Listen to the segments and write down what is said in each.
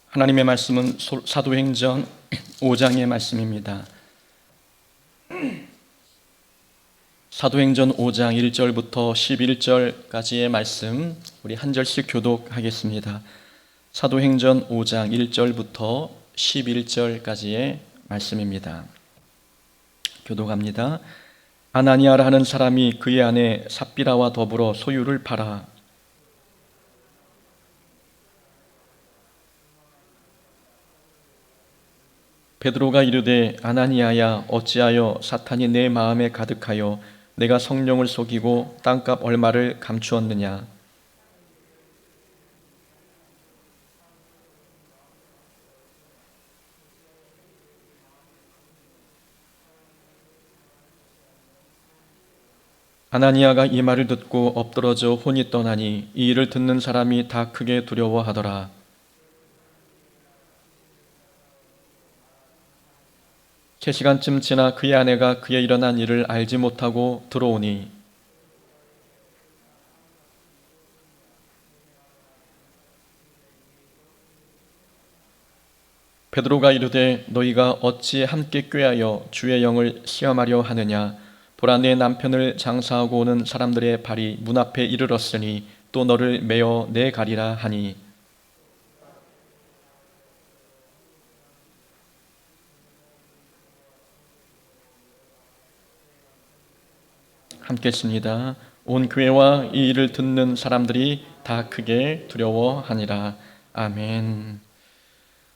하나님의 말씀은 사도행전 5장의 말씀입니다. 사도행전 5장 1절부터 11절까지의 말씀 우리 한 절씩 교독하겠습니다. 사도행전 5장 1절부터 11절까지의 말씀입니다. 교독합니다. 아나니아라 하는 사람이 그의 아내 삽비라와 더불어 소유를 팔아 베드로가 이르되 아나니아야, 어찌하여 사탄이 내 마음에 가득하여 내가 성령을 속이고 땅값 얼마를 감추었느냐. 아나니아가 이 말을 듣고 엎드러져 혼이 떠나니 이 일을 듣는 사람이 다 크게 두려워하더라. 세 시간쯤 지나 그의 아내가 그의 일어난 일을 알지 못하고 들어오니 베드로가 이르되 너희가 어찌 함께 꾀하여 주의 영을 시험하려 하느냐. 보라, 내 남편을 장사하고 오는 사람들의 발이 문 앞에 이르렀으니 또 너를 메어 내가리라 하니 함께 했습니다. 온 교회와 이 일을 듣는 사람들이 다 크게 두려워하니라. 아멘.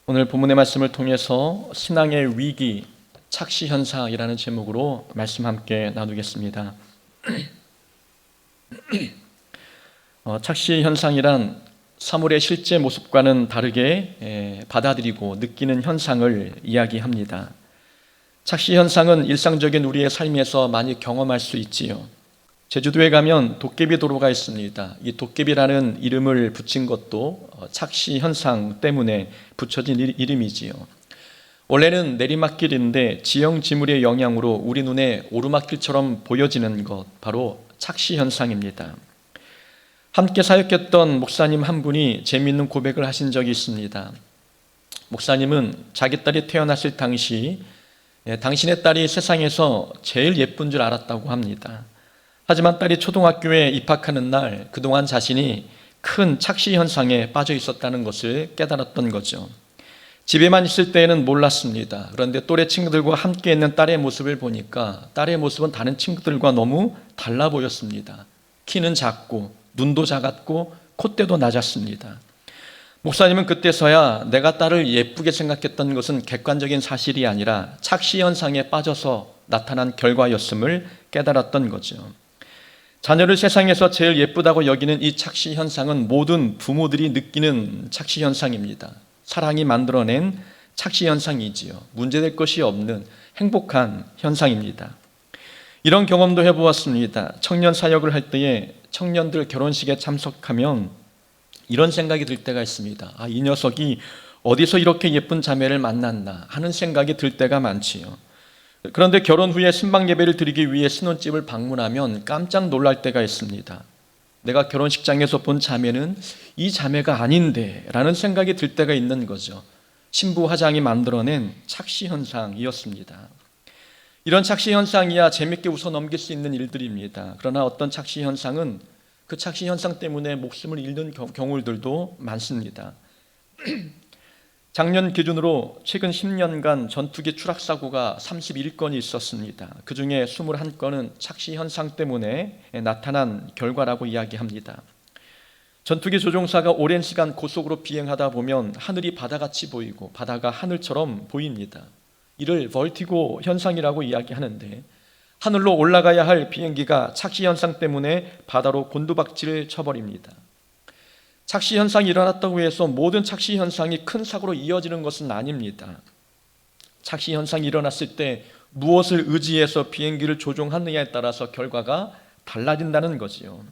오늘 본문의 말씀을 통해서 신앙의 위기, 착시현상이라는 제목으로 말씀 함께 나누겠습니다. 착시현상이란 사물의 실제 모습과는 다르게 받아들이고 느끼는 현상을 이야기합니다. 착시현상은 일상적인 우리의 삶에서 많이 경험할 수 있지요. 제주도에 가면 도깨비 도로가 있습니다. 이 도깨비라는 이름을 붙인 것도 착시현상 때문에 붙여진 이름이지요. 원래는 내리막길인데 지형지물의 영향으로 우리 눈에 오르막길처럼 보여지는 것, 바로 착시현상입니다. 함께 사역했던 목사님 한 분이 재미있는 고백을 하신 적이 있습니다. 목사님은 자기 딸이 태어났을 당시 당신의 딸이 세상에서 제일 예쁜 줄 알았다고 합니다. 하지만 딸이 초등학교에 입학하는 날 그동안 자신이 큰 착시현상에 빠져 있었다는 것을 깨달았던 거죠. 집에만 있을 때에는 몰랐습니다. 그런데 또래 친구들과 함께 있는 딸의 모습을 보니까 딸의 모습은 다른 친구들과 너무 달라 보였습니다. 키는 작고 눈도 작았고 콧대도 낮았습니다. 목사님은 그때서야 내가 딸을 예쁘게 생각했던 것은 객관적인 사실이 아니라 착시현상에 빠져서 나타난 결과였음을 깨달았던 거죠. 자녀를 세상에서 제일 예쁘다고 여기는 이 착시현상은 모든 부모들이 느끼는 착시현상입니다. 사랑이 만들어낸 착시현상이지요. 문제될 것이 없는 행복한 현상입니다. 이런 경험도 해보았습니다. 청년 사역을 할 때에 청년들 결혼식에 참석하면 이런 생각이 들 때가 있습니다. 이 녀석이 어디서 이렇게 예쁜 자매를 만났나 하는 생각이 들 때가 많지요. 그런데 결혼 후에 신방 예배를 드리기 위해 신혼집을 방문하면 깜짝 놀랄 때가 있습니다. 내가 결혼식장에서 본 자매는 이 자매가 아닌데 라는 생각이 들 때가 있는 거죠. 신부 화장이 만들어낸 착시현상이었습니다. 이런 착시현상이야 재밌게 웃어 넘길 수 있는 일들입니다. 그러나 어떤 착시현상은 그 착시현상 때문에 목숨을 잃는 경우들도 많습니다. 작년 기준으로 최근 10년간 전투기 추락사고가 31건이 있었습니다. 그 중에 21건은 착시현상 때문에 나타난 결과라고 이야기합니다. 전투기 조종사가 오랜 시간 고속으로 비행하다 보면 하늘이 바다같이 보이고 바다가 하늘처럼 보입니다. 이를 벌티고 현상이라고 이야기하는데 하늘로 올라가야 할 비행기가 착시현상 때문에 바다로 곤두박질을 쳐버립니다. 착시현상이 일어났다고 해서 모든 착시현상이 큰 사고로 이어지는 것은 아닙니다. 착시현상이 일어났을 때 무엇을 의지해서 비행기를 조종하느냐에 따라서 결과가 달라진다는 거지요.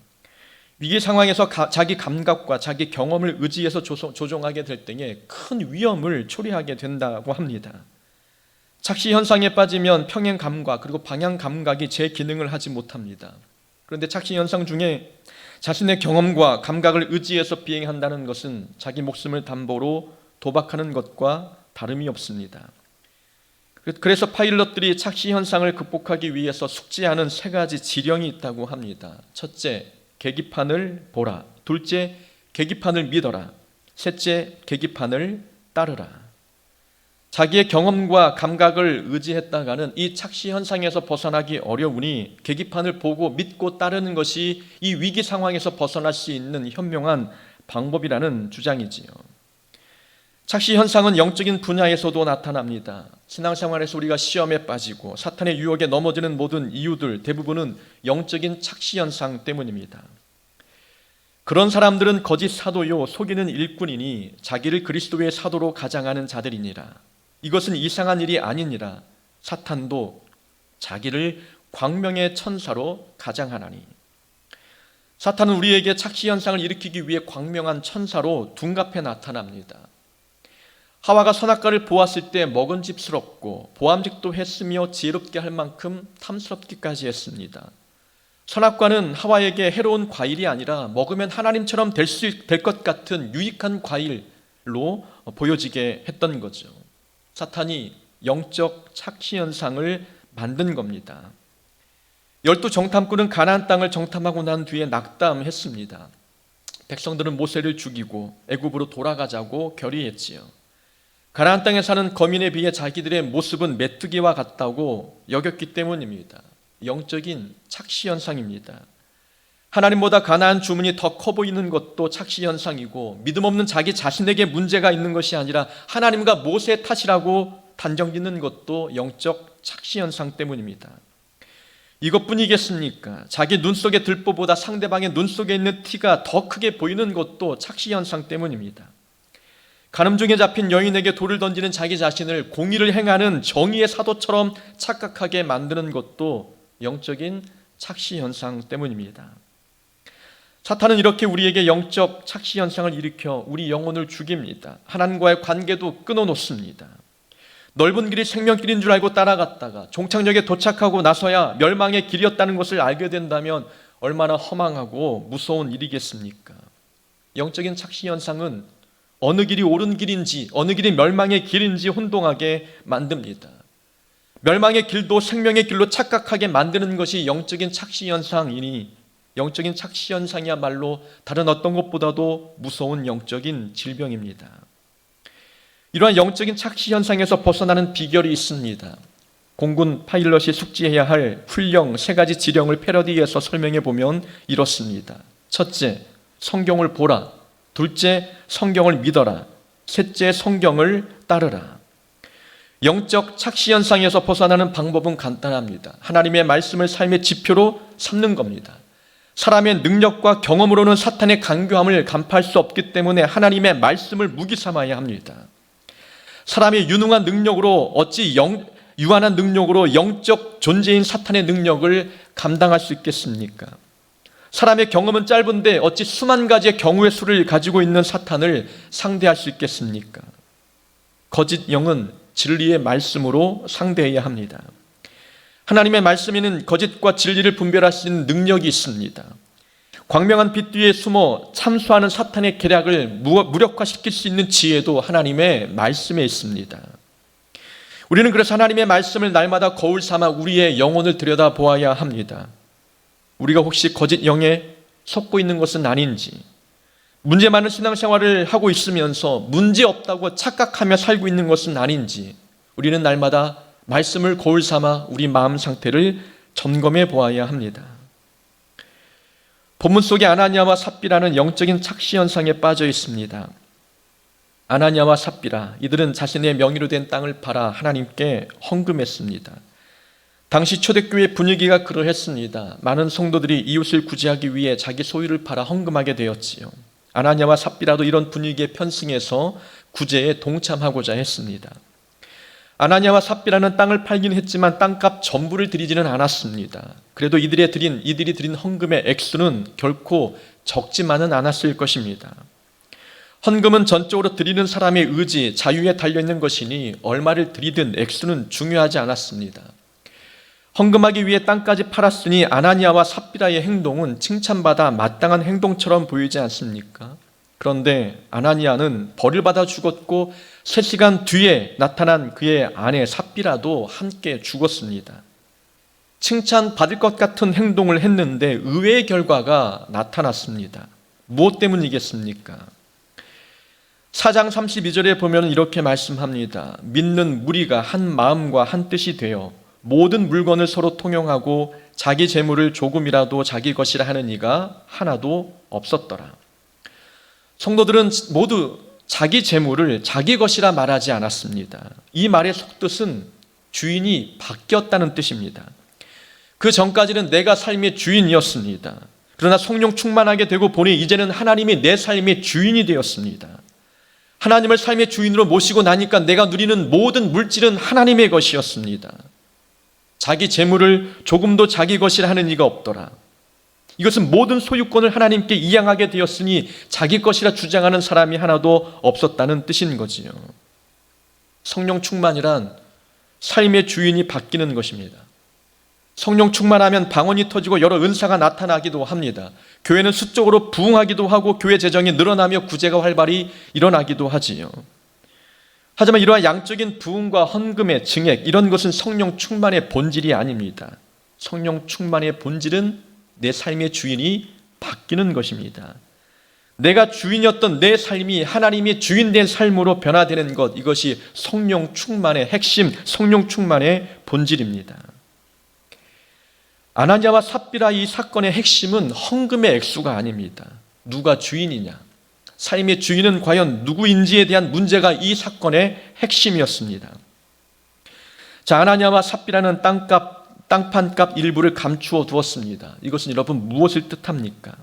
위기 상황에서 자기 감각과 자기 경험을 의지해서 조종하게 될 때에 큰 위험을 초래하게 된다고 합니다. 착시현상에 빠지면 평행 감각 그리고 방향 감각이 제 기능을 하지 못합니다. 그런데 착시현상 중에 자신의 경험과 감각을 의지해서 비행한다는 것은 자기 목숨을 담보로 도박하는 것과 다름이 없습니다. 그래서 파일럿들이 착시 현상을 극복하기 위해서 숙지하는 세 가지 지령이 있다고 합니다. 첫째, 계기판을 보라. 둘째, 계기판을 믿어라. 셋째, 계기판을 따르라. 자기의 경험과 감각을 의지했다가는 이 착시 현상에서 벗어나기 어려우니 계기판을 보고 믿고 따르는 것이 이 위기 상황에서 벗어날 수 있는 현명한 방법이라는 주장이지요. 착시 현상은 영적인 분야에서도 나타납니다. 신앙생활에서 우리가 시험에 빠지고 사탄의 유혹에 넘어지는 모든 이유들 대부분은 영적인 착시 현상 때문입니다. 그런 사람들은 거짓 사도요 속이는 일꾼이니 자기를 그리스도의 사도로 가장하는 자들이니라. 이것은 이상한 일이 아니니라. 사탄도 자기를 광명의 천사로 가장하나니. 사탄은 우리에게 착시 현상을 일으키기 위해 광명한 천사로 둔갑해 나타납니다. 하와가 선악과를 보았을 때 먹은집스럽고 보암직도 했으며 지혜롭게 할 만큼 탐스럽기까지 했습니다. 선악과는 하와에게 해로운 과일이 아니라 먹으면 하나님처럼 될 것 같은 유익한 과일로 보여지게 했던 거죠. 사탄이 영적 착시 현상을 만든 겁니다. 12 정탐꾼은 가나안 땅을 정탐하고 난 뒤에 낙담했습니다. 백성들은 모세를 죽이고 애굽으로 돌아가자고 결의했지요. 가나안 땅에 사는 거민에 비해 자기들의 모습은 메뚜기와 같다고 여겼기 때문입니다. 영적인 착시 현상입니다. 하나님보다 가나안 주문이 더 커 보이는 것도 착시 현상이고 믿음 없는 자기 자신에게 문제가 있는 것이 아니라 하나님과 모세의 탓이라고 단정짓는 것도 영적 착시 현상 때문입니다. 이것뿐이겠습니까? 자기 눈 속의 들보보다 상대방의 눈 속에 있는 티가 더 크게 보이는 것도 착시 현상 때문입니다. 간음중에 잡힌 여인에게 돌을 던지는 자기 자신을 공의를 행하는 정의의 사도처럼 착각하게 만드는 것도 영적인 착시 현상 때문입니다. 사탄은 이렇게 우리에게 영적 착시 현상을 일으켜 우리 영혼을 죽입니다. 하나님과의 관계도 끊어놓습니다. 넓은 길이 생명길인 줄 알고 따라갔다가 종착역에 도착하고 나서야 멸망의 길이었다는 것을 알게 된다면 얼마나 허망하고 무서운 일이겠습니까? 영적인 착시 현상은 어느 길이 옳은 길인지 어느 길이 멸망의 길인지 혼동하게 만듭니다. 멸망의 길도 생명의 길로 착각하게 만드는 것이 영적인 착시 현상이니 영적인 착시 현상이야말로 다른 어떤 것보다도 무서운 영적인 질병입니다. 이러한 영적인 착시 현상에서 벗어나는 비결이 있습니다. 공군 파일럿이 숙지해야 할 훈령 세 가지 지령을 패러디해서 설명해 보면 이렇습니다. 첫째, 성경을 보라. 둘째, 성경을 믿어라. 셋째, 성경을 따르라. 영적 착시 현상에서 벗어나는 방법은 간단합니다. 하나님의 말씀을 삶의 지표로 삼는 겁니다. 사람의 능력과 경험으로는 사탄의 간교함을 간파할 수 없기 때문에 하나님의 말씀을 무기 삼아야 합니다. 사람의 유능한 능력으로 어찌 유한한 능력으로 영적 존재인 사탄의 능력을 감당할 수 있겠습니까? 사람의 경험은 짧은데 어찌 수만 가지의 경우의 수를 가지고 있는 사탄을 상대할 수 있겠습니까? 거짓 영은 진리의 말씀으로 상대해야 합니다. 하나님의 말씀에는 거짓과 진리를 분별할 수 있는 능력이 있습니다. 광명한 빛 뒤에 숨어 참수하는 사탄의 계략을 무력화시킬 수 있는 지혜도 하나님의 말씀에 있습니다. 우리는 그래서 하나님의 말씀을 날마다 거울 삼아 우리의 영혼을 들여다보아야 합니다. 우리가 혹시 거짓 영에 속고 있는 것은 아닌지, 문제 많은 신앙생활을 하고 있으면서 문제 없다고 착각하며 살고 있는 것은 아닌지 우리는 날마다 말씀을 거울 삼아 우리 마음 상태를 점검해 보아야 합니다. 본문 속에 아나니아와 삽비라는 영적인 착시 현상에 빠져 있습니다. 아나니아와 삽비라, 이들은 자신의 명의로 된 땅을 팔아 하나님께 헌금했습니다. 당시 초대교회 분위기가 그러했습니다. 많은 성도들이 이웃을 구제하기 위해 자기 소유를 팔아 헌금하게 되었지요. 아나니아와 삽비라도 이런 분위기에 편승해서 구제에 동참하고자 했습니다. 아나니아와 삽비라는 땅을 팔긴 했지만 땅값 전부를 드리지는 않았습니다. 그래도 이들이 드린 헌금의 액수는 결코 적지만은 않았을 것입니다. 헌금은 전적으로 드리는 사람의 의지, 자유에 달려있는 것이니 얼마를 드리든 액수는 중요하지 않았습니다. 헌금하기 위해 땅까지 팔았으니 아나니아와 삽비라의 행동은 칭찬받아 마땅한 행동처럼 보이지 않습니까? 그런데 아나니아는 벌을 받아 죽었고 3시간 뒤에 나타난 그의 아내 삽비라도 함께 죽었습니다. 칭찬받을 것 같은 행동을 했는데 의외의 결과가 나타났습니다. 무엇 때문이겠습니까? 4장 32절에 보면 이렇게 말씀합니다. 믿는 무리가 한 마음과 한 뜻이 되어 모든 물건을 서로 통용하고 자기 재물을 조금이라도 자기 것이라 하는 이가 하나도 없었더라. 성도들은 모두 자기 재물을 자기 것이라 말하지 않았습니다. 이 말의 속뜻은 주인이 바뀌었다는 뜻입니다. 그 전까지는 내가 삶의 주인이었습니다. 그러나 성령 충만하게 되고 보니 이제는 하나님이 내 삶의 주인이 되었습니다. 하나님을 삶의 주인으로 모시고 나니까 내가 누리는 모든 물질은 하나님의 것이었습니다. 자기 재물을 조금도 자기 것이라 하는 이가 없더라. 이것은 모든 소유권을 하나님께 이양하게 되었으니 자기 것이라 주장하는 사람이 하나도 없었다는 뜻인 거지요. 성령 충만이란 삶의 주인이 바뀌는 것입니다. 성령 충만하면 방언이 터지고 여러 은사가 나타나기도 합니다. 교회는 수적으로 부흥하기도 하고 교회 재정이 늘어나며 구제가 활발히 일어나기도 하지요. 하지만 이러한 양적인 부흥과 헌금의 증액, 이런 것은 성령 충만의 본질이 아닙니다. 성령 충만의 본질은 내 삶의 주인이 바뀌는 것입니다. 내가 주인이었던 내 삶이 하나님이 주인된 삶으로 변화되는 것, 이것이 성령 충만의 핵심, 성령 충만의 본질입니다. 아나니아와 삽비라 이 사건의 핵심은 헌금의 액수가 아닙니다. 누가 주인이냐, 삶의 주인은 과연 누구인지에 대한 문제가 이 사건의 핵심이었습니다. 자, 아나니아와 삽비라는 땅판값 일부를 감추어 두었습니다. 이것은 여러분 무엇을 뜻합니까?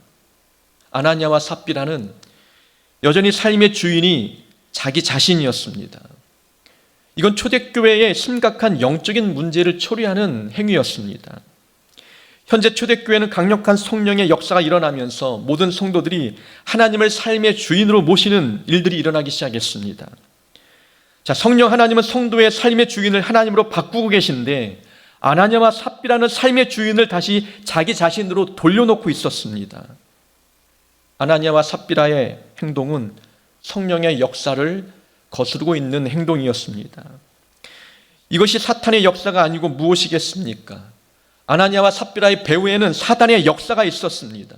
아나니아와 삽비라는 여전히 삶의 주인이 자기 자신이었습니다. 이건 초대교회의 심각한 영적인 문제를 초래하는 행위였습니다. 현재 초대교회는 강력한 성령의 역사가 일어나면서 모든 성도들이 하나님을 삶의 주인으로 모시는 일들이 일어나기 시작했습니다. 자, 성령 하나님은 성도의 삶의 주인을 하나님으로 바꾸고 계신데 아나니아와 삽비라는 삶의 주인을 다시 자기 자신으로 돌려놓고 있었습니다. 아나니아와 삽비라의 행동은 성령의 역사를 거스르고 있는 행동이었습니다. 이것이 사탄의 역사가 아니고 무엇이겠습니까? 아나니아와 삽비라의 배후에는 사단의 역사가 있었습니다.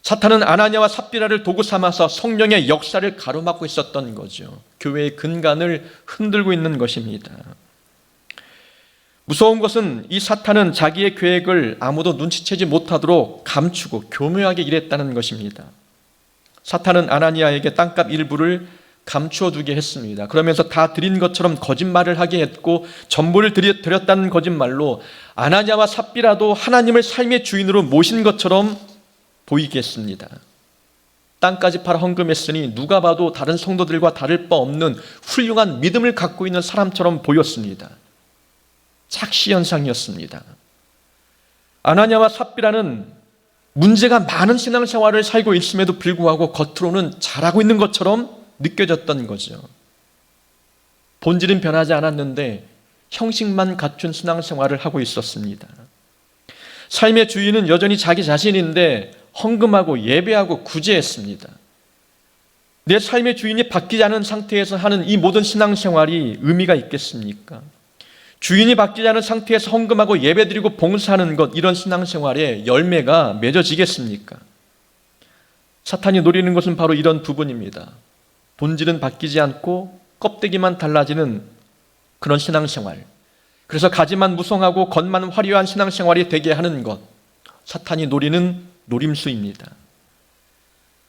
사탄은 아나니아와 삽비라를 도구 삼아서 성령의 역사를 가로막고 있었던 거죠. 교회의 근간을 흔들고 있는 것입니다. 무서운 것은 이 사탄은 자기의 계획을 아무도 눈치채지 못하도록 감추고 교묘하게 일했다는 것입니다. 사탄은 아나니아에게 땅값 일부를 감추어 두게 했습니다. 그러면서 다 드린 것처럼 거짓말을 하게 했고 전부를 드렸다는 거짓말로 아나니아와 삽비라도 하나님을 삶의 주인으로 모신 것처럼 보이게 했습니다. 땅까지 팔아 헌금했으니 누가 봐도 다른 성도들과 다를 바 없는 훌륭한 믿음을 갖고 있는 사람처럼 보였습니다. 착시 현상이었습니다. 아나니아와 삽비라는 문제가 많은 신앙생활을 살고 있음에도 불구하고 겉으로는 잘하고 있는 것처럼 느껴졌던 거죠. 본질은 변하지 않았는데 형식만 갖춘 신앙생활을 하고 있었습니다. 삶의 주인은 여전히 자기 자신인데 헌금하고 예배하고 구제했습니다. 내 삶의 주인이 바뀌지 않은 상태에서 하는 이 모든 신앙생활이 의미가 있겠습니까? 주인이 바뀌지 않은 상태에서 헌금하고 예배드리고 봉사하는 것, 이런 신앙생활에 열매가 맺어지겠습니까? 사탄이 노리는 것은 바로 이런 부분입니다. 본질은 바뀌지 않고 껍데기만 달라지는 그런 신앙생활, 그래서 가지만 무성하고 겉만 화려한 신앙생활이 되게 하는 것, 사탄이 노리는 노림수입니다.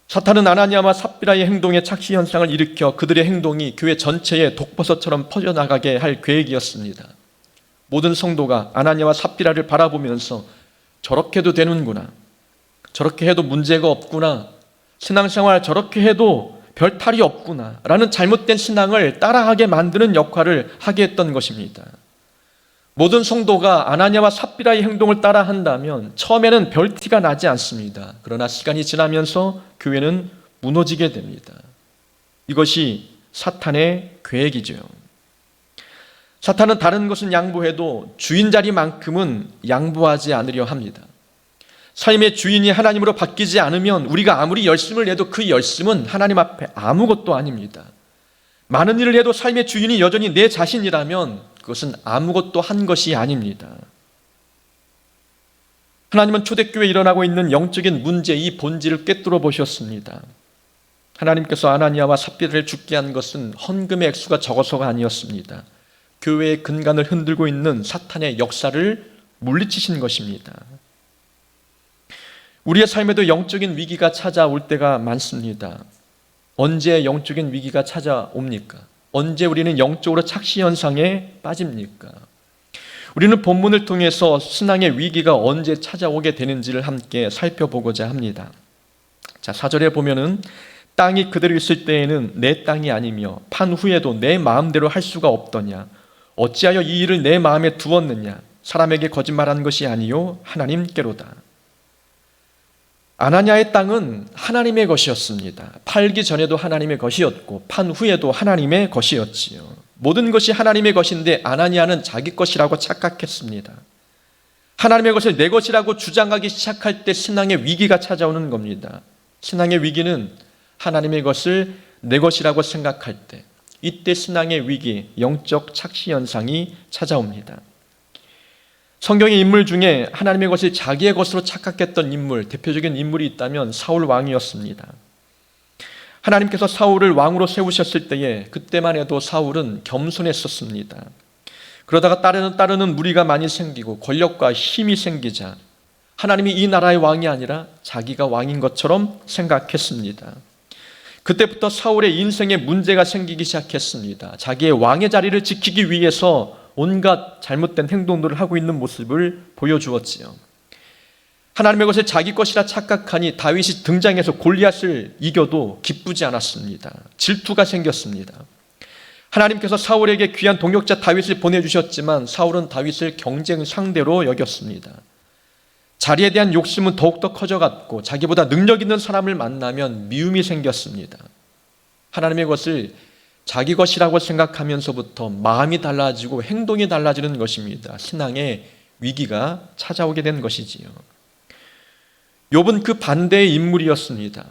사탄은 아나니아와 삽비라의 행동에 착시 현상을 일으켜 그들의 행동이 교회 전체에 독버섯처럼 퍼져나가게 할 계획이었습니다. 모든 성도가 아나니아와 삽비라를 바라보면서 저렇게 되는구나, 저렇게 해도 문제가 없구나, 신앙생활 저렇게 해도 별 탈이 없구나 라는 잘못된 신앙을 따라하게 만드는 역할을 하게 했던 것입니다. 모든 성도가 아나니아와 삽비라의 행동을 따라한다면 처음에는 별 티가 나지 않습니다. 그러나 시간이 지나면서 교회는 무너지게 됩니다. 이것이 사탄의 계획이죠. 사탄은 다른 것은 양보해도 주인 자리만큼은 양보하지 않으려 합니다. 삶의 주인이 하나님으로 바뀌지 않으면 우리가 아무리 열심을 내도 그 열심은 하나님 앞에 아무것도 아닙니다. 많은 일을 해도 삶의 주인이 여전히 내 자신이라면 그것은 아무것도 한 것이 아닙니다. 하나님은 초대교회에 일어나고 있는 영적인 문제, 이 본질을 꿰뚫어 보셨습니다. 하나님께서 아나니아와 삽비라를 죽게 한 것은 헌금의 액수가 적어서가 아니었습니다. 교회의 근간을 흔들고 있는 사탄의 역사를 물리치신 것입니다. 우리의 삶에도 영적인 위기가 찾아올 때가 많습니다. 언제 영적인 위기가 찾아옵니까? 언제 우리는 영적으로 착시 현상에 빠집니까? 우리는 본문을 통해서 신앙의 위기가 언제 찾아오게 되는지를 함께 살펴보고자 합니다. 자, 4절에 보면은 땅이 그대로 있을 때에는 내 땅이 아니며 판 후에도 내 마음대로 할 수가 없더냐? 어찌하여 이 일을 내 마음에 두었느냐? 사람에게 거짓말한 것이 아니요 하나님께로다. 아나니아의 땅은 하나님의 것이었습니다. 팔기 전에도 하나님의 것이었고 판 후에도 하나님의 것이었지요. 모든 것이 하나님의 것인데 아나니아는 자기 것이라고 착각했습니다. 하나님의 것을 내 것이라고 주장하기 시작할 때 신앙의 위기가 찾아오는 겁니다. 신앙의 위기는 하나님의 것을 내 것이라고 생각할 때, 이때 신앙의 위기, 영적 착시 현상이 찾아옵니다. 성경의 인물 중에 하나님의 것을 자기의 것으로 착각했던 인물, 대표적인 인물이 있다면 사울 왕이었습니다. 하나님께서 사울을 왕으로 세우셨을 때에 그때만 해도 사울은 겸손했었습니다. 그러다가 따르는 무리가 많이 생기고 권력과 힘이 생기자 하나님이 이 나라의 왕이 아니라 자기가 왕인 것처럼 생각했습니다. 그때부터 사울의 인생에 문제가 생기기 시작했습니다. 자기의 왕의 자리를 지키기 위해서 온갖 잘못된 행동들을 하고 있는 모습을 보여주었지요. 하나님의 것을 자기 것이라 착각하니 다윗이 등장해서 골리앗을 이겨도 기쁘지 않았습니다. 질투가 생겼습니다. 하나님께서 사울에게 귀한 동역자 다윗을 보내주셨지만 사울은 다윗을 경쟁 상대로 여겼습니다. 자리에 대한 욕심은 더욱더 커져갔고 자기보다 능력 있는 사람을 만나면 미움이 생겼습니다. 하나님의 것을 자기 것이라고 생각하면서부터 마음이 달라지고 행동이 달라지는 것입니다. 신앙의 위기가 찾아오게 된 것이지요. 욥은 그 반대의 인물이었습니다.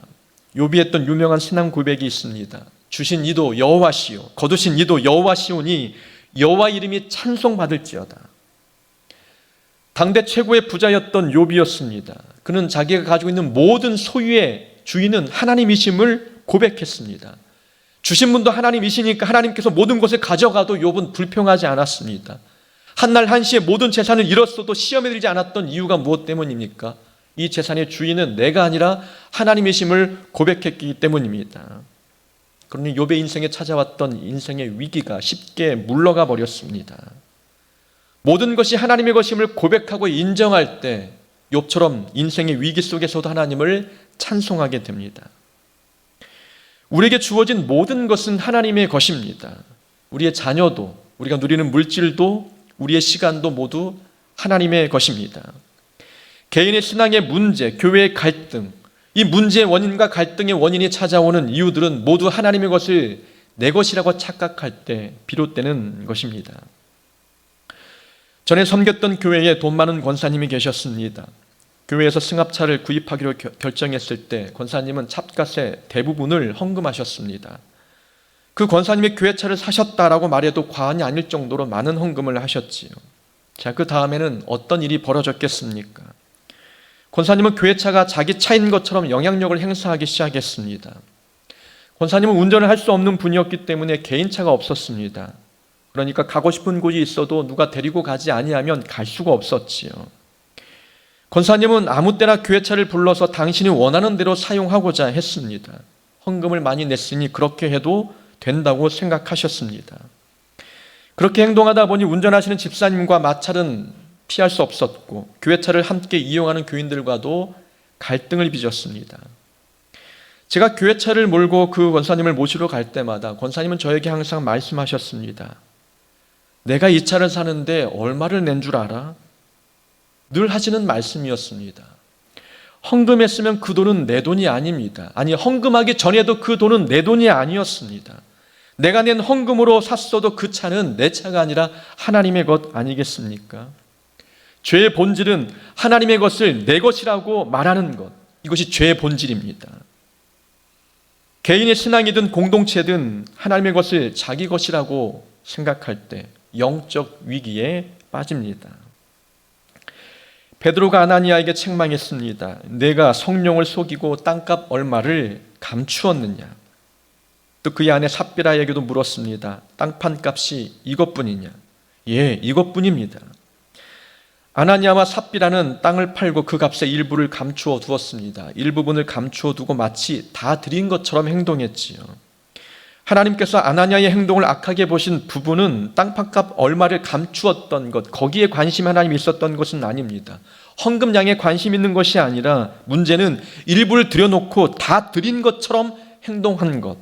욥이 했던 유명한 신앙 고백이 있습니다. 주신 이도 여호와시요 거두신 이도 여호와시오니 여호와 이름이 찬송받을지어다. 당대 최고의 부자였던 욥이었습니다. 그는 자기가 가지고 있는 모든 소유의 주인은 하나님이심을 고백했습니다. 주신 분도 하나님이시니까 하나님께서 모든 것을 가져가도 욥은 불평하지 않았습니다. 한날 한시에 모든 재산을 잃었어도 시험에 들지 않았던 이유가 무엇 때문입니까? 이 재산의 주인은 내가 아니라 하나님이심을 고백했기 때문입니다. 그러니 욥의 인생에 찾아왔던 인생의 위기가 쉽게 물러가 버렸습니다. 모든 것이 하나님의 것임을 고백하고 인정할 때 욥처럼 인생의 위기 속에서도 하나님을 찬송하게 됩니다. 우리에게 주어진 모든 것은 하나님의 것입니다. 우리의 자녀도, 우리가 누리는 물질도, 우리의 시간도 모두 하나님의 것입니다. 개인의 신앙의 문제, 교회의 갈등, 이 문제의 원인과 갈등의 원인이 찾아오는 이유들은 모두 하나님의 것을 내 것이라고 착각할 때 비롯되는 것입니다. 전에 섬겼던 교회에 돈 많은 권사님이 계셨습니다. 교회에서 승합차를 구입하기로 결정했을 때 권사님은 찻값의 대부분을 헌금하셨습니다. 그 권사님이 교회차를 사셨다라고 말해도 과언이 아닐 정도로 많은 헌금을 하셨지요. 자, 그 다음에는 어떤 일이 벌어졌겠습니까? 권사님은 교회차가 자기 차인 것처럼 영향력을 행사하기 시작했습니다. 권사님은 운전을 할 수 없는 분이었기 때문에 개인차가 없었습니다. 그러니까 가고 싶은 곳이 있어도 누가 데리고 가지 아니하면 갈 수가 없었지요. 권사님은 아무 때나 교회차를 불러서 당신이 원하는 대로 사용하고자 했습니다. 헌금을 많이 냈으니 그렇게 해도 된다고 생각하셨습니다. 그렇게 행동하다 보니 운전하시는 집사님과 마찰은 피할 수 없었고 교회차를 함께 이용하는 교인들과도 갈등을 빚었습니다. 제가 교회차를 몰고 그 권사님을 모시러 갈 때마다 권사님은 저에게 항상 말씀하셨습니다. 내가 이 차를 사는데 얼마를 낸 줄 알아? 늘 하시는 말씀이었습니다. 헌금했으면 그 돈은 내 돈이 아닙니다. 아니, 헌금하기 전에도 그 돈은 내 돈이 아니었습니다. 내가 낸 헌금으로 샀어도 그 차는 내 차가 아니라 하나님의 것 아니겠습니까? 죄의 본질은 하나님의 것을 내 것이라고 말하는 것, 이것이 죄의 본질입니다. 개인의 신앙이든 공동체든 하나님의 것을 자기 것이라고 생각할 때 영적 위기에 빠집니다. 베드로가 아나니아에게 책망했습니다. 내가 성령을 속이고 땅값 얼마를 감추었느냐. 또 그의 아내 삽비라에게도 물었습니다. 땅판 값이 이것뿐이냐. 예, 이것뿐입니다. 아나니아와 삽비라는 땅을 팔고 그 값의 일부를 감추어 두었습니다. 일부분을 감추어 두고 마치 다 드린 것처럼 행동했지요. 하나님께서 아나니아의 행동을 악하게 보신 부분은 땅판값 얼마를 감추었던 것, 거기에 관심이 하나님이 있었던 것은 아닙니다. 헌금량에 관심 있는 것이 아니라 문제는 일부를 들여놓고 다 드린 것처럼 행동한 것,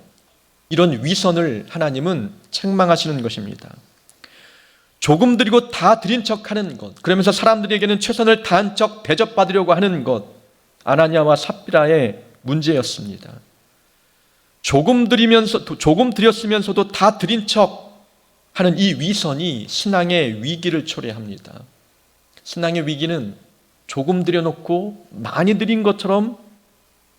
이런 위선을 하나님은 책망하시는 것입니다. 조금 드리고 다 드린 척하는 것, 그러면서 사람들에게는 최선을 다한 척 대접받으려고 하는 것, 아나니아와 삽비라의 문제였습니다. 조금 드렸으면서도 다 드린 척 하는 이 위선이 신앙의 위기를 초래합니다. 신앙의 위기는 조금 드려놓고 많이 드린 것처럼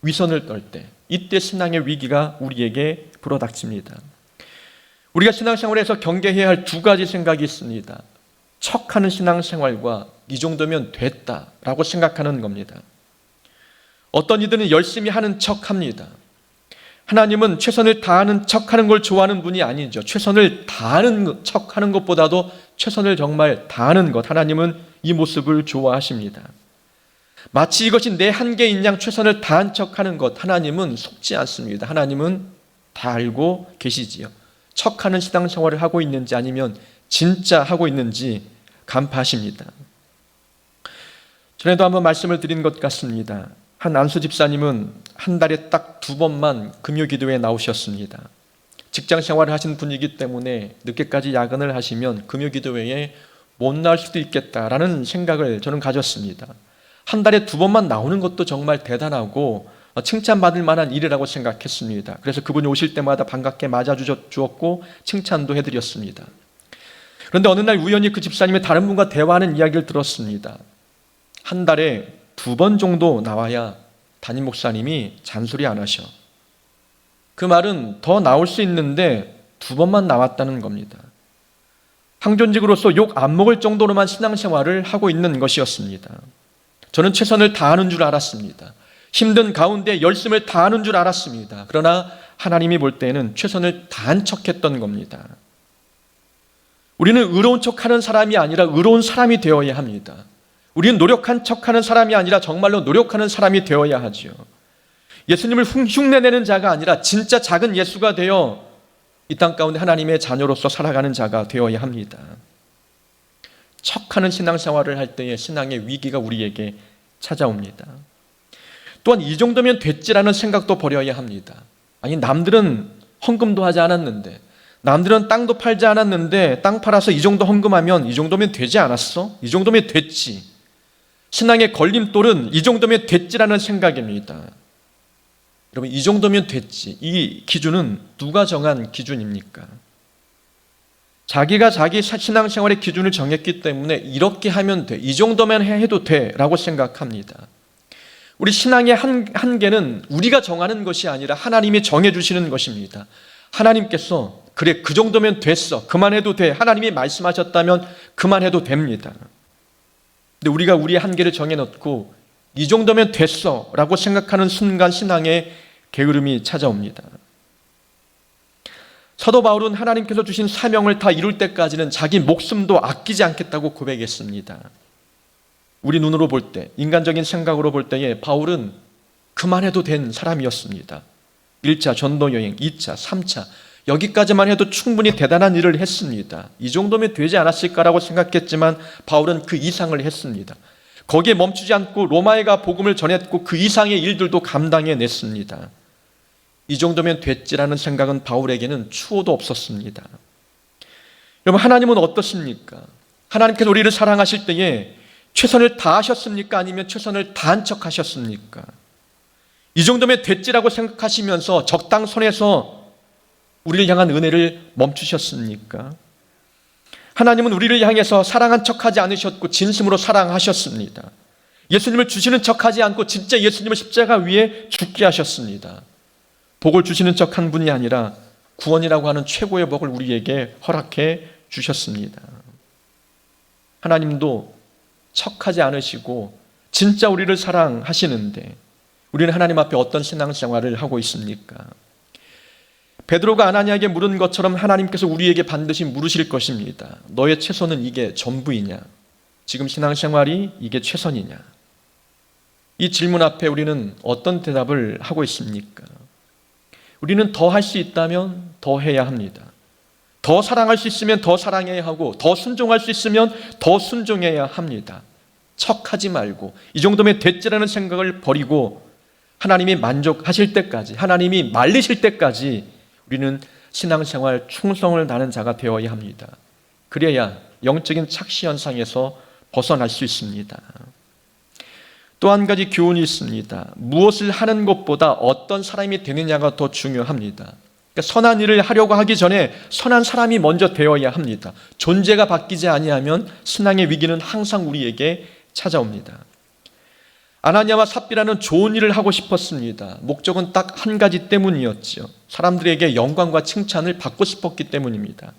위선을 떨 때, 이때 신앙의 위기가 우리에게 불어닥칩니다. 우리가 신앙생활에서 경계해야 할 두 가지 생각이 있습니다. 척하는 신앙생활과 이 정도면 됐다라고 생각하는 겁니다. 어떤 이들은 열심히 하는 척합니다. 하나님은 최선을 다하는 척하는 걸 좋아하는 분이 아니죠. 최선을 다하는 척하는 것보다도 최선을 정말 다하는 것, 하나님은 이 모습을 좋아하십니다. 마치 이것이 내 한계인 양 최선을 다한 척하는 것, 하나님은 속지 않습니다. 하나님은 다 알고 계시지요. 척하는 신앙생활을 하고 있는지 아니면 진짜 하고 있는지 간파하십니다. 전에도 한번 말씀을 드린 것 같습니다. 한 안수 집사님은 한 달에 딱 2번만 금요 기도에 나오셨습니다. 직장 생활을 하신 분이기 때문에 늦게까지 야근을 하시면 금요 기도회에 못 나올 수도 있겠다라는 생각을 저는 가졌습니다. 한 달에 2번만 나오는 것도 정말 대단하고 칭찬받을 만한 일이라고 생각했습니다. 그래서 그분이 오실 때마다 반갑게 맞아주었고 칭찬도 해드렸습니다. 그런데 어느 날 우연히 그 집사님이 다른 분과 대화하는 이야기를 들었습니다. 한 달에 2번 정도 나와야 담임 목사님이 잔소리 안 하셔. 그 말은 더 나올 수 있는데 2번만 나왔다는 겁니다. 항존직으로서 욕 안 먹을 정도로만 신앙생활을 하고 있는 것이었습니다. 저는 최선을 다하는 줄 알았습니다. 힘든 가운데 열심을 다하는 줄 알았습니다. 그러나 하나님이 볼 때는 최선을 다한 척했던 겁니다. 우리는 의로운 척하는 사람이 아니라 의로운 사람이 되어야 합니다. 우리는 노력한 척하는 사람이 아니라 정말로 노력하는 사람이 되어야 하지요. 예수님을 흉내내는 자가 아니라 진짜 작은 예수가 되어 이 땅 가운데 하나님의 자녀로서 살아가는 자가 되어야 합니다. 척하는 신앙생활을 할 때의 신앙의 위기가 우리에게 찾아옵니다. 또한 이 정도면 됐지라는 생각도 버려야 합니다. 아니, 남들은 헌금도 하지 않았는데, 남들은 땅도 팔지 않았는데 땅 팔아서 이 정도 헌금하면 이 정도면 되지 않았어? 이 정도면 됐지. 신앙의 걸림돌은 이 정도면 됐지라는 생각입니다. 여러분, 이 정도면 됐지, 이 기준은 누가 정한 기준입니까? 자기가 자기 신앙생활의 기준을 정했기 때문에 이렇게 하면 돼, 이 정도면 해도 돼 라고 생각합니다. 우리 신앙의 한계는 우리가 정하는 것이 아니라 하나님이 정해주시는 것입니다. 하나님께서 그래, 그 정도면 됐어, 그만해도 돼, 하나님이 말씀하셨다면 그만해도 됩니다. 근데 우리가 우리의 한계를 정해놓고 이 정도면 됐어 라고 생각하는 순간 신앙의 게으름이 찾아옵니다. 사도 바울은 하나님께서 주신 사명을 다 이룰 때까지는 자기 목숨도 아끼지 않겠다고 고백했습니다. 우리 눈으로 볼 때, 인간적인 생각으로 볼 때에 바울은 그만해도 된 사람이었습니다. 1차 전도여행, 2차, 3차 여기까지만 해도 충분히 대단한 일을 했습니다. 이 정도면 되지 않았을까라고 생각했지만 바울은 그 이상을 했습니다. 거기에 멈추지 않고 로마에 가 복음을 전했고 그 이상의 일들도 감당해냈습니다. 이 정도면 됐지라는 생각은 바울에게는 추호도 없었습니다. 여러분, 하나님은 어떻습니까? 하나님께서 우리를 사랑하실 때에 최선을 다하셨습니까? 아니면 최선을 다한 척 하셨습니까? 이 정도면 됐지라고 생각하시면서 적당선에서 우리를 향한 은혜를 멈추셨습니까? 하나님은 우리를 향해서 사랑한 척하지 않으셨고 진심으로 사랑하셨습니다. 예수님을 주시는 척하지 않고 진짜 예수님을 십자가 위에 죽게 하셨습니다. 복을 주시는 척한 분이 아니라 구원이라고 하는 최고의 복을 우리에게 허락해 주셨습니다. 하나님도 척하지 않으시고 진짜 우리를 사랑하시는데 우리는 하나님 앞에 어떤 신앙생활을 하고 있습니까? 베드로가 아나니아에게 물은 것처럼 하나님께서 우리에게 반드시 물으실 것입니다. 너의 최선은 이게 전부이냐? 지금 신앙생활이 이게 최선이냐? 이 질문 앞에 우리는 어떤 대답을 하고 있습니까? 우리는 더 할 수 있다면 더 해야 합니다. 더 사랑할 수 있으면 더 사랑해야 하고 더 순종할 수 있으면 더 순종해야 합니다. 척하지 말고 이 정도면 됐지라는 생각을 버리고 하나님이 만족하실 때까지, 하나님이 말리실 때까지 우리는 신앙생활 충성을 다하는 자가 되어야 합니다. 그래야 영적인 착시 현상에서 벗어날 수 있습니다. 또 한 가지 교훈이 있습니다. 무엇을 하는 것보다 어떤 사람이 되느냐가 더 중요합니다. 그러니까 선한 일을 하려고 하기 전에 선한 사람이 먼저 되어야 합니다. 존재가 바뀌지 아니하면 신앙의 위기는 항상 우리에게 찾아옵니다. 아나니아와 삽비라는 좋은 일을 하고 싶었습니다. 목적은 딱 한 가지 때문이었죠. 사람들에게 영광과 칭찬을 받고 싶었기 때문입니다.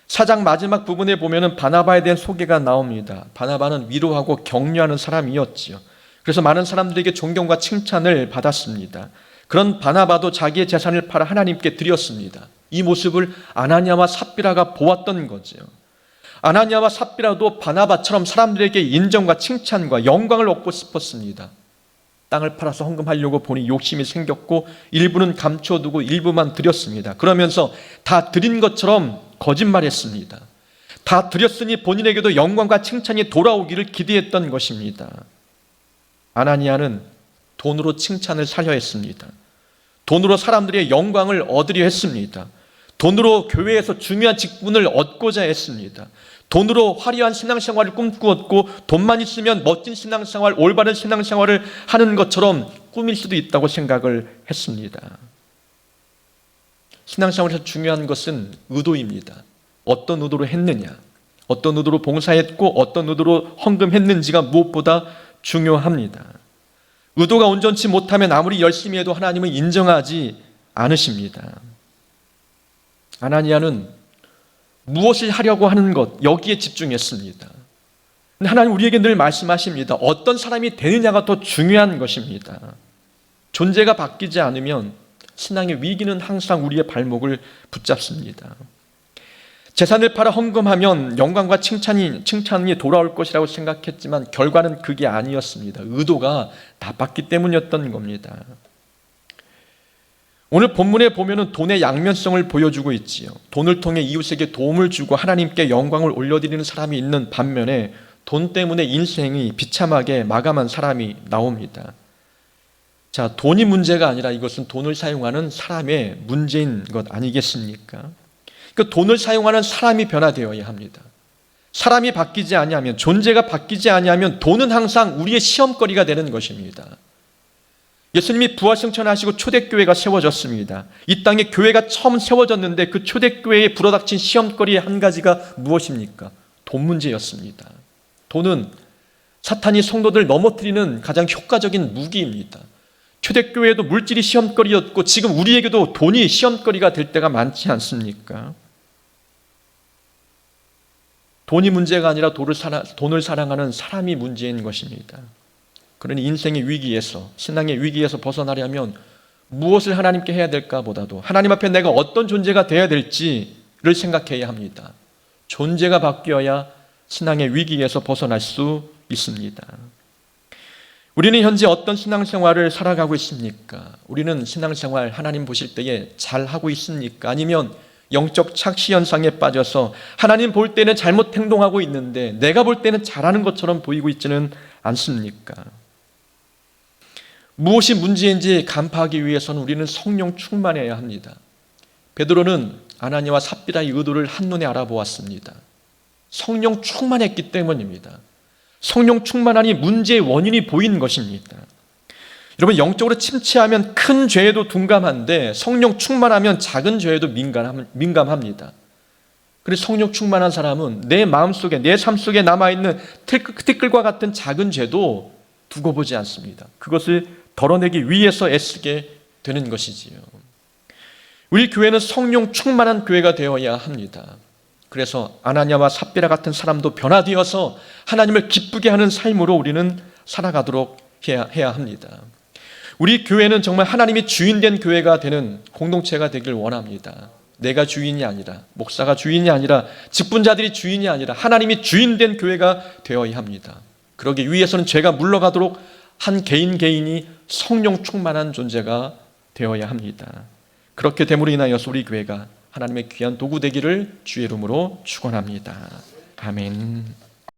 4장 마지막 부분에 보면 바나바에 대한 소개가 나옵니다. 바나바는 위로하고 격려하는 사람이었지요. 그래서 많은 사람들에게 존경과 칭찬을 받았습니다. 그런 바나바도 자기의 재산을 팔아 하나님께 드렸습니다. 이 모습을 아나니아와 삽비라가 보았던 거죠. 아나니아와 삽비라도 바나바처럼 사람들에게 인정과 칭찬과 영광을 얻고 싶었습니다. 땅을 팔아서 헌금하려고 보니 욕심이 생겼고 일부는 감춰두고 일부만 드렸습니다. 그러면서 다 드린 것처럼 거짓말했습니다. 다 드렸으니 본인에게도 영광과 칭찬이 돌아오기를 기대했던 것입니다. 아나니아는 돈으로 칭찬을 사려 했습니다. 돈으로 사람들의 영광을 얻으려 했습니다. 돈으로 교회에서 중요한 직분을 얻고자 했습니다. 돈으로 화려한 신앙생활을 꿈꾸었고 돈만 있으면 멋진 신앙생활, 올바른 신앙생활을 하는 것처럼 꾸밀 수도 있다고 생각을 했습니다. 신앙생활에서 중요한 것은 의도입니다. 어떤 의도로 했느냐, 어떤 의도로 봉사했고 어떤 의도로 헌금했는지가 무엇보다 중요합니다. 의도가 온전치 못하면 아무리 열심히 해도 하나님은 인정하지 않으십니다. 아나니아는 무엇을 하려고 하는 것, 여기에 집중했습니다. 근데 하나님 우리에게 늘 말씀하십니다. 어떤 사람이 되느냐가 더 중요한 것입니다. 존재가 바뀌지 않으면 신앙의 위기는 항상 우리의 발목을 붙잡습니다. 재산을 팔아 헌금하면 영광과 칭찬이 돌아올 것이라고 생각했지만 결과는 그게 아니었습니다. 의도가 나빴기 때문이었던 겁니다. 오늘 본문에 보면은 돈의 양면성을 보여주고 있지요. 돈을 통해 이웃에게 도움을 주고 하나님께 영광을 올려드리는 사람이 있는 반면에 돈 때문에 인생이 비참하게 마감한 사람이 나옵니다. 자, 돈이 문제가 아니라 이것은 돈을 사용하는 사람의 문제인 것 아니겠습니까? 그 돈을 사용하는 사람이 변화되어야 합니다. 사람이 바뀌지 아니하면, 존재가 바뀌지 아니하면 돈은 항상 우리의 시험거리가 되는 것입니다. 예수님이 부활승천하시고 초대교회가 세워졌습니다. 이 땅에 교회가 처음 세워졌는데 그 초대교회에 불어닥친 시험거리의 한 가지가 무엇입니까? 돈 문제였습니다. 돈은 사탄이 성도들 넘어뜨리는 가장 효과적인 무기입니다. 초대교회에도 물질이 시험거리였고 지금 우리에게도 돈이 시험거리가 될 때가 많지 않습니까? 돈이 문제가 아니라 돈을 사랑하는 사람이 문제인 것입니다. 그러니 인생의 위기에서, 신앙의 위기에서 벗어나려면 무엇을 하나님께 해야 될까 보다도 하나님 앞에 내가 어떤 존재가 되어야 될지를 생각해야 합니다. 존재가 바뀌어야 신앙의 위기에서 벗어날 수 있습니다. 우리는 현재 어떤 신앙생활을 살아가고 있습니까? 우리는 신앙생활 하나님 보실 때에 잘하고 있습니까? 아니면 영적 착시 현상에 빠져서 하나님 볼 때는 잘못 행동하고 있는데 내가 볼 때는 잘하는 것처럼 보이고 있지는 않습니까? 무엇이 문제인지 간파하기 위해서는 우리는 성령 충만해야 합니다. 베드로는 아나니아와 삽비라의 의도를 한눈에 알아보았습니다. 성령 충만했기 때문입니다. 성령 충만하니 문제의 원인이 보인 것입니다. 여러분, 영적으로 침체하면 큰 죄에도 둔감한데 성령 충만하면 작은 죄에도 민감합니다. 그래서 성령 충만한 사람은 내 마음속에, 내 삶 속에 남아있는 티끌과 같은 작은 죄도 두고 보지 않습니다. 그것을 덜어내기 위해서 애쓰게 되는 것이지요. 우리 교회는 성령 충만한 교회가 되어야 합니다. 그래서 아나니아와 삽비라 같은 사람도 변화되어서 하나님을 기쁘게 하는 삶으로 우리는 살아가도록 해야 합니다. 우리 교회는 정말 하나님이 주인된 교회가 되는 공동체가 되길 원합니다. 내가 주인이 아니라, 목사가 주인이 아니라, 직분자들이 주인이 아니라 하나님이 주인된 교회가 되어야 합니다. 그러기 위해서는 죄가 물러가도록 한 개인이 성령 충만한 존재가 되어야 합니다. 그렇게 됨으로 인하여서 우리 교회가 하나님의 귀한 도구 되기를 주의 이름으로 축원합니다. 아멘.